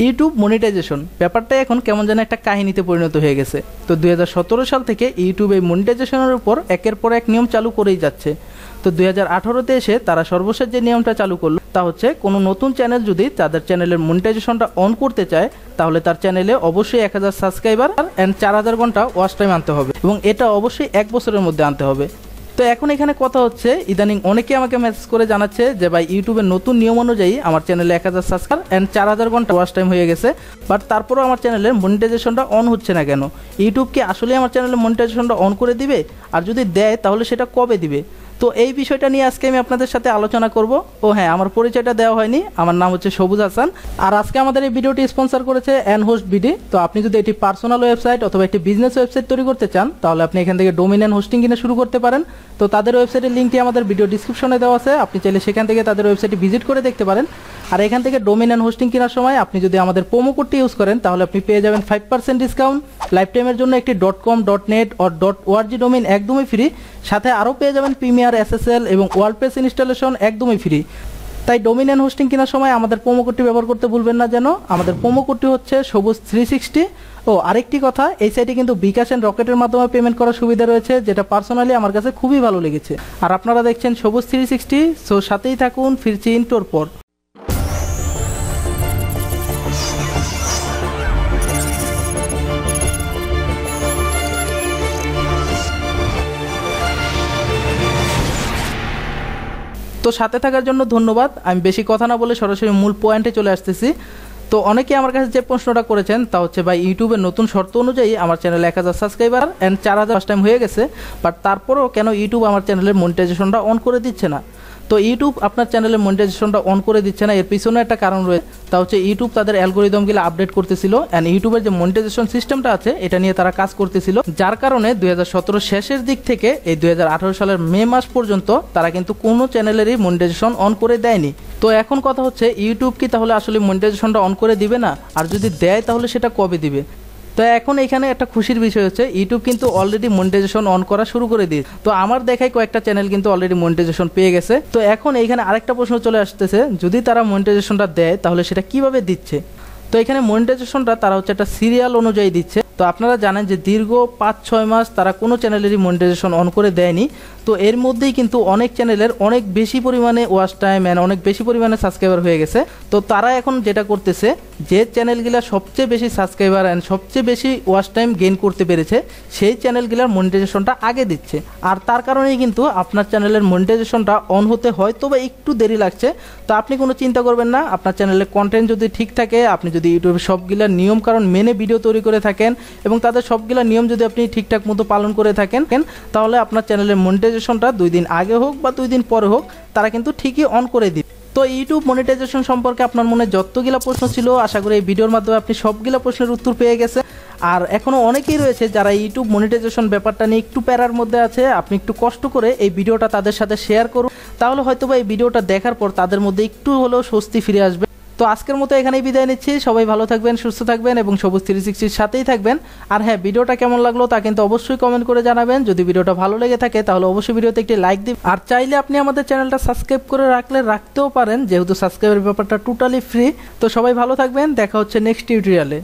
YouTube monetization ব্যাপারটা এখন কেমন যেন একটা কাহিনীতে পরিণত হয়ে গেছে। তো 2017 সাল থেকে ইউটিউব এই মনিটাইজেশনের উপর একের পর এক নিয়ম চালু করেই যাচ্ছে। তো 2018-তে এসে তারা সর্বশেষ যে নিয়মটা চালু করলো তা হচ্ছে কোনো নতুন চ্যানেল যদি তাদের চ্যানেলের মনিটাইজেশনটা অন করতে চায় তাহলে তার চ্যানেলে অবশ্যই 1000 সাবস্ক্রাইবার অ্যান্ড 4000 ঘন্টা ওয়াচ টাইম আনতে হবে এবং এটা অবশ্যই 1 বছরের মধ্যে আনতে হবে। তো এখন এখানে কথা হচ্ছে, ইদানিং অনেকে আমাকে মেসেজ করে জানাচ্ছে যে ভাই ইউটিউবের নতুন নিয়ম অনুযায়ী আমার চ্যানেলে 1000 সাবস্ক্রাইবার অ্যান্ড 4000 ঘন্টা ওয়াচ টাইম হয়ে গেছে, বাট তারপরেও আমার চ্যানেলের মনিটাইজেশনটা অন হচ্ছে না কেন? ইউটিউব কি আসলে আমার চ্যানেলের মনিটাইজেশনটা অন করে দিবে? আর যদি দেয় তাহলে সেটা কবে দিবে? তো এই বিষয়টা নিয়ে আজকে আমি আপনাদের সাথে আলোচনা করব। ও হ্যাঁ, আমার পরিচয়টা দেওয়া হয়নি, আমার নাম হচ্ছে সবুজ হাসান। আর আজকে আমাদের এই ভিডিওটি স্পন্সর করেছে হোস্ট বিডি। তো আপনি যদি এটি পার্সোনাল ওয়েবসাইট অথবা একটি বিজনেস ওয়েবসাইট তৈরি করতে চান তাহলে আপনি এখান থেকে ডোমেইন এন্ড হোস্টিং কিনে শুরু করতে পারেন। তো তাদের ওয়েবসাইটের লিঙ্কটি আমাদের ভিডিও ডিসক্রিপশনে দেওয়া আছে, আপনি চাইলে সেখান থেকে তাদের ওয়েবসাইটটি ভিজিট করে দেখতে পারেন। আর এখান থেকে ডোমেইন এন্ড হোস্টিং কেনার সময় আপনি যদি আমাদের প্রোমো কোডটি ইউজ করেন তাহলে আপনি পেয়ে যাবেন 5% ডিসকাউন্ট, লাইফ টাইমের জন্য একটি .com, .net or .org domain একদমই ফ্রি, সাথে আরও পেয়ে যাবেন প্রিমিয়ার, SSL এবং ওয়ার্ডপ্রেস ইনস্টলেশন একদমই ফ্রি। তাই ডোমেইন এন্ড হোস্টিং কেনার সময় আমাদের প্রোমো কোডটি ব্যবহার করতে ভুলবেন না যেন। আমাদের প্রোমো কোডটি হচ্ছে সবুজ 360। ও আরেকটি কথা, এই সাইটে কিন্তু বিকাশ এন্ড রকেটের মাধ্যমে পেমেন্ট করার সুবিধা রয়েছে, যেটা পার্সোনালি আমার কাছে খুবই ভালো লেগেছে। আর আপনারা দেখছেন সবুজ 360, সো সাথেই থাকুন, ফিরছি ইন্টোর পর। তো সাথে থাকার জন্য ধন্যবাদ। আমি বেশি কথা না বলে সরাসরি মূল পয়েন্টে চলে আসতেছি। তো অনেকে আমার কাছে যে প্রশ্নটা করেছেন তা হচ্ছে ভাই ইউটিউবের নতুন শর্ত অনুযায়ী আমার চ্যানেলে 1000 সাবস্ক্রাইবার অ্যান্ড 4000 ওয়াচ টাইম হয়ে গেছে, বাট তারপরেও কেন ইউটিউব আমার চ্যানেলের মনিটাইজেশনটা অন করে দিচ্ছে না? তো ইউটিউব আপনার চ্যানেলের মনিটাইজেশনটা অন করে দিচ্ছে না, এর পিছনে একটা কারণ রয়েছে। তা হচ্ছে ইউটিউব তাদের অ্যালগোরিদমগুলো আপডেট করতেছিল অ্যান্ড ইউটিউবের যে মনিটাইজেশন সিস্টেমটা আছে এটা নিয়ে তারা কাজ করতেছিল, যার কারণে 2017 শেষের দিক থেকে এই 2018 সালের মে মাস পর্যন্ত তারা কিন্তু কোনো চ্যানেলেরই মনিটাইজেশন অন করে দেয়নি। তো এখন কথা হচ্ছে ইউটিউব কি তাহলে আসলে মনিটাইজেশনটা অন করে দিবে না? আর যদি দেয় তাহলে সেটা কবে দিবে? তো এখন এখানে একটা খুশির বিষয় হচ্ছে ইউটিউব কিন্তু অলরেডি মনিটাইজেশন অন করা শুরু করে দিয়েছে। তো আমার দেখায় কয়েকটা চ্যানেল কিন্তু অলরেডি মনিটাইজেশন পেয়ে গেছে। তো এখন এইখানে আরেকটা প্রশ্ন চলে আসতেছে, যদি তারা মনিটাইজেশনটা দেয় তাহলে সেটা কিভাবে দিচ্ছে? তো এখানে মনিটাইজেশনটা তারা হচ্ছে একটা সিরিয়াল অনুযায়ী দিচ্ছে। তো আপনারা জানেন যে দীর্ঘ 5-6 মাস তারা কোনো চ্যানেলেরই মনিটাইজেশন অন করে দেয়নি। তো এর মধ্যেই কিন্তু অনেক চ্যানেলের অনেক বেশি পরিমাণে ওয়াচ টাইম অ্যান্ড অনেক বেশি পরিমাণে সাবস্ক্রাইবার হয়ে গেছে। তো তারা এখন যেটা করতেছে, যে চ্যানেলগুলো সবচেয়ে বেশি সাবস্ক্রাইবার অ্যান্ড সবচেয়ে বেশি ওয়াচ টাইম গেইন করতে পেরেছে সেই চ্যানেলগুলোর মনিটাইজেশনটা আগে দিচ্ছে। আর তার কারণেই কিন্তু আপনার চ্যানেলের মনিটাইজেশনটা অন হতে হয়তো বা একটু দেরি লাগছে। তো আপনি কোনো চিন্তা করবেন না, আপনার চ্যানেলের কন্টেন্ট যদি ঠিক থাকে, আপনি যদি ইউটিউবের সবগুলা নিয়ম কারণ মেনে ভিডিও তৈরি করে থাকেন এবং তাদের সবগুলা নিয়ম যদি আপনি ঠিকঠাক মতো পালন করে থাকেন, তাহলে আপনার চ্যানেলের মনিটাইজেশনটা 2 দিন আগে হোক বা 2 দিন পরে হোক তারা কিন্তু ঠিকই অন করে দিবে। তো ইউটিউব মনিটাইজেশন সম্পর্কে আপনার মনে যতগুলা প্রশ্ন ছিল, আশা করি এই ভিডিওর মাধ্যমে আপনি সবগুলা প্রশ্নের উত্তর পেয়ে গেছেন। আর এখনও অনেকেই রয়েছে যারা ইউটিউব মনিটাইজেশন ব্যাপারটা নিয়ে একটু প্যারার মধ্যে আছে। আপনি একটু কষ্ট করে এই ভিডিওটা তাদের সাথে শেয়ার করুন, তাহলে হয়তোবা এই ভিডিওটা দেখার পর তাদের মধ্যে একটু হলেও স্বস্তি ফিরে আসবে। তো আজকের মতো এখানেই বিদায় নিচ্ছি। সবাই ভালো থাকবেন, সুস্থ থাকবেন এবং সবুজ 360-র সাথেই থাকবেন। আর হ্যাঁ, ভিডিওটা কেমন লাগলো তা কিন্তু অবশ্যই কমেন্ট করে জানাবেন। যদি ভিডিওটা ভালো লেগে থাকে তাহলে অবশ্যই ভিডিওতে একটি লাইক দিন। আর চাইলে আপনি আমাদের চ্যানেলটা সাবস্ক্রাইব করে রাখতেও পারেন, যেহেতু সাবস্ক্রাইবের ব্যাপারটা টোটালি ফ্রি। তো সবাই ভালো থাকবেন, দেখা হচ্ছে নেক্সট টিউটোরিয়ালে।